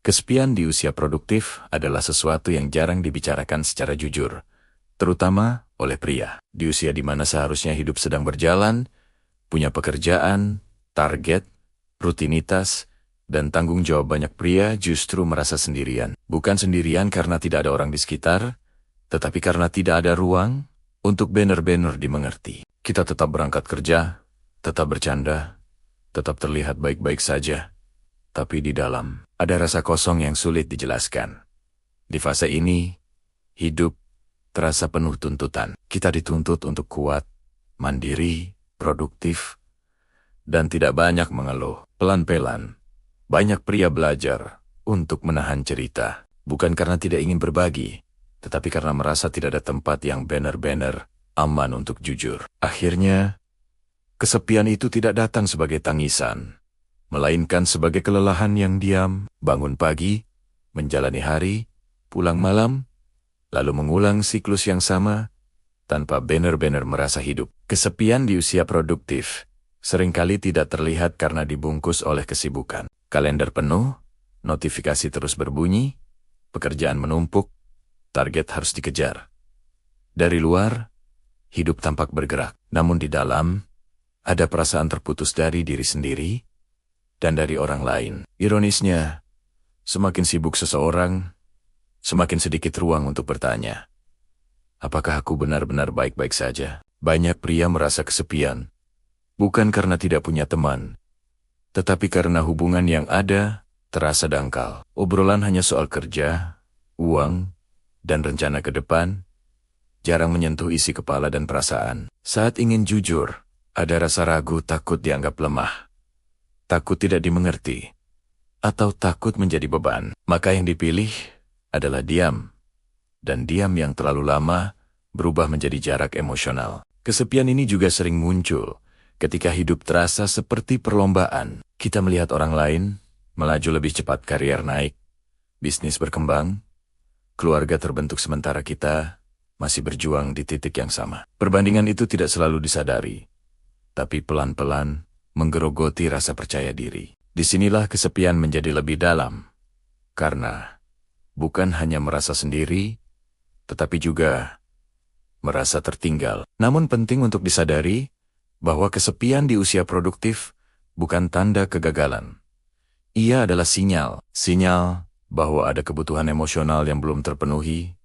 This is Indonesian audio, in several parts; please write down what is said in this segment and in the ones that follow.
Kesepian di usia produktif adalah sesuatu yang jarang dibicarakan secara jujur, terutama oleh pria. Di usia di mana seharusnya hidup sedang berjalan, punya pekerjaan, target, rutinitas, dan tanggung jawab, banyak pria justru merasa sendirian. Bukan sendirian karena tidak ada orang di sekitar, tetapi karena tidak ada ruang untuk benar-benar dimengerti. Kita tetap berangkat kerja, tetap bercanda, tetap terlihat baik-baik saja, tapi di dalam ada rasa kosong yang sulit dijelaskan. Di fase ini, hidup terasa penuh tuntutan. Kita dituntut untuk kuat, mandiri, produktif, dan tidak banyak mengeluh. Pelan-pelan, banyak pria belajar untuk menahan cerita. Bukan karena tidak ingin berbagi, tetapi karena merasa tidak ada tempat yang benar-benar aman untuk jujur. Akhirnya, kesepian itu tidak datang sebagai tangisan, melainkan sebagai kelelahan yang diam, bangun pagi, menjalani hari, pulang malam, lalu mengulang siklus yang sama, tanpa benar-benar merasa hidup. Kesepian di usia produktif seringkali tidak terlihat karena dibungkus oleh kesibukan. Kalender penuh, notifikasi terus berbunyi, pekerjaan menumpuk, target harus dikejar. Dari luar, hidup tampak bergerak, namun di dalam, ada perasaan terputus dari diri sendiri dan dari orang lain. Ironisnya, semakin sibuk seseorang, semakin sedikit ruang untuk bertanya, apakah aku benar-benar baik-baik saja? Banyak pria merasa kesepian, bukan karena tidak punya teman, tetapi karena hubungan yang ada terasa dangkal. Obrolan hanya soal kerja, uang, dan rencana ke depan, jarang menyentuh isi kepala dan perasaan. Saat ingin jujur, ada rasa ragu, takut dianggap lemah, takut tidak dimengerti, atau takut menjadi beban. Maka yang dipilih adalah diam. Dan diam yang terlalu lama berubah menjadi jarak emosional. Kesepian ini juga sering muncul ketika hidup terasa seperti perlombaan. Kita melihat orang lain melaju lebih cepat, karier naik, bisnis berkembang, keluarga terbentuk, sementara kita masih berjuang di titik yang sama. Perbandingan itu tidak selalu disadari, tapi pelan-pelan menggerogoti rasa percaya diri. Disinilah kesepian menjadi lebih dalam, karena bukan hanya merasa sendiri, tetapi juga merasa tertinggal. Namun penting untuk disadari bahwa kesepian di usia produktif bukan tanda kegagalan. Ia adalah sinyal bahwa ada kebutuhan emosional yang belum terpenuhi,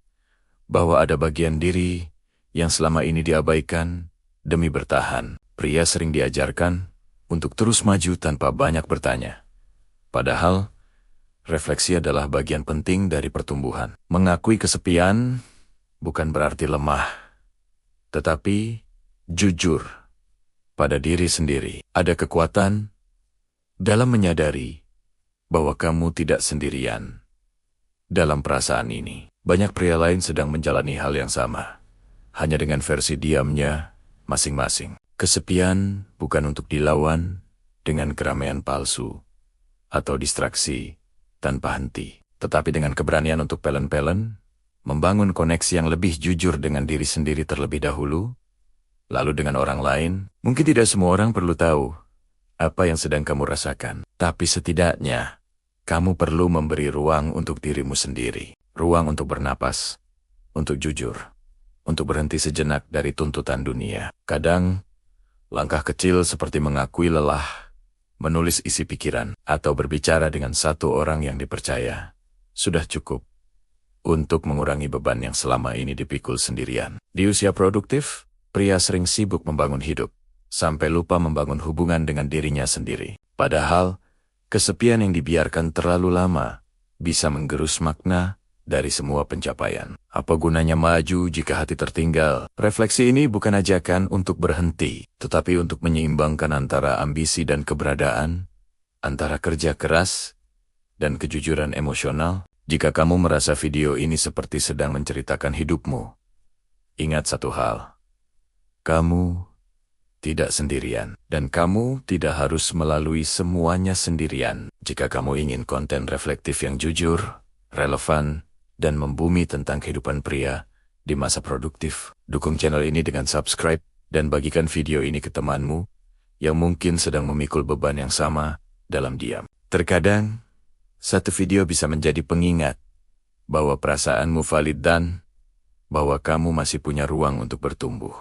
bahwa ada bagian diri yang selama ini diabaikan demi bertahan. Pria sering diajarkan untuk terus maju tanpa banyak bertanya. Padahal, refleksi adalah bagian penting dari pertumbuhan. Mengakui kesepian bukan berarti lemah, tetapi jujur pada diri sendiri. Ada kekuatan dalam menyadari bahwa kamu tidak sendirian dalam perasaan ini. Banyak pria lain sedang menjalani hal yang sama, hanya dengan versi diamnya masing-masing. Kesepian bukan untuk dilawan dengan keramaian palsu atau distraksi tanpa henti, tetapi dengan keberanian untuk pelan-pelan membangun koneksi yang lebih jujur dengan diri sendiri terlebih dahulu, lalu dengan orang lain. Mungkin tidak semua orang perlu tahu apa yang sedang kamu rasakan, tapi setidaknya kamu perlu memberi ruang untuk dirimu sendiri, ruang untuk bernapas, untuk jujur, untuk berhenti sejenak dari tuntutan dunia. Kadang, langkah kecil seperti mengakui lelah, menulis isi pikiran, atau berbicara dengan satu orang yang dipercaya sudah cukup untuk mengurangi beban yang selama ini dipikul sendirian. Di usia produktif, pria sering sibuk membangun hidup, sampai lupa membangun hubungan dengan dirinya sendiri. Padahal, kesepian yang dibiarkan terlalu lama bisa menggerus makna dari semua pencapaian. Apa gunanya maju jika hati tertinggal? Refleksi ini bukan ajakan untuk berhenti, tetapi untuk menyeimbangkan antara ambisi dan keberadaan, antara kerja keras dan kejujuran emosional. Jika kamu merasa video ini seperti sedang menceritakan hidupmu, ingat satu hal. Kamu tidak sendirian, dan kamu tidak harus melalui semuanya sendirian. Jika kamu ingin konten reflektif yang jujur, relevan, dan membumi tentang kehidupan pria di masa produktif, dukung channel ini dengan subscribe dan bagikan video ini ke temanmu yang mungkin sedang memikul beban yang sama dalam diam. Terkadang, Satu video bisa menjadi pengingat bahwa perasaanmu valid dan bahwa kamu masih punya ruang untuk bertumbuh.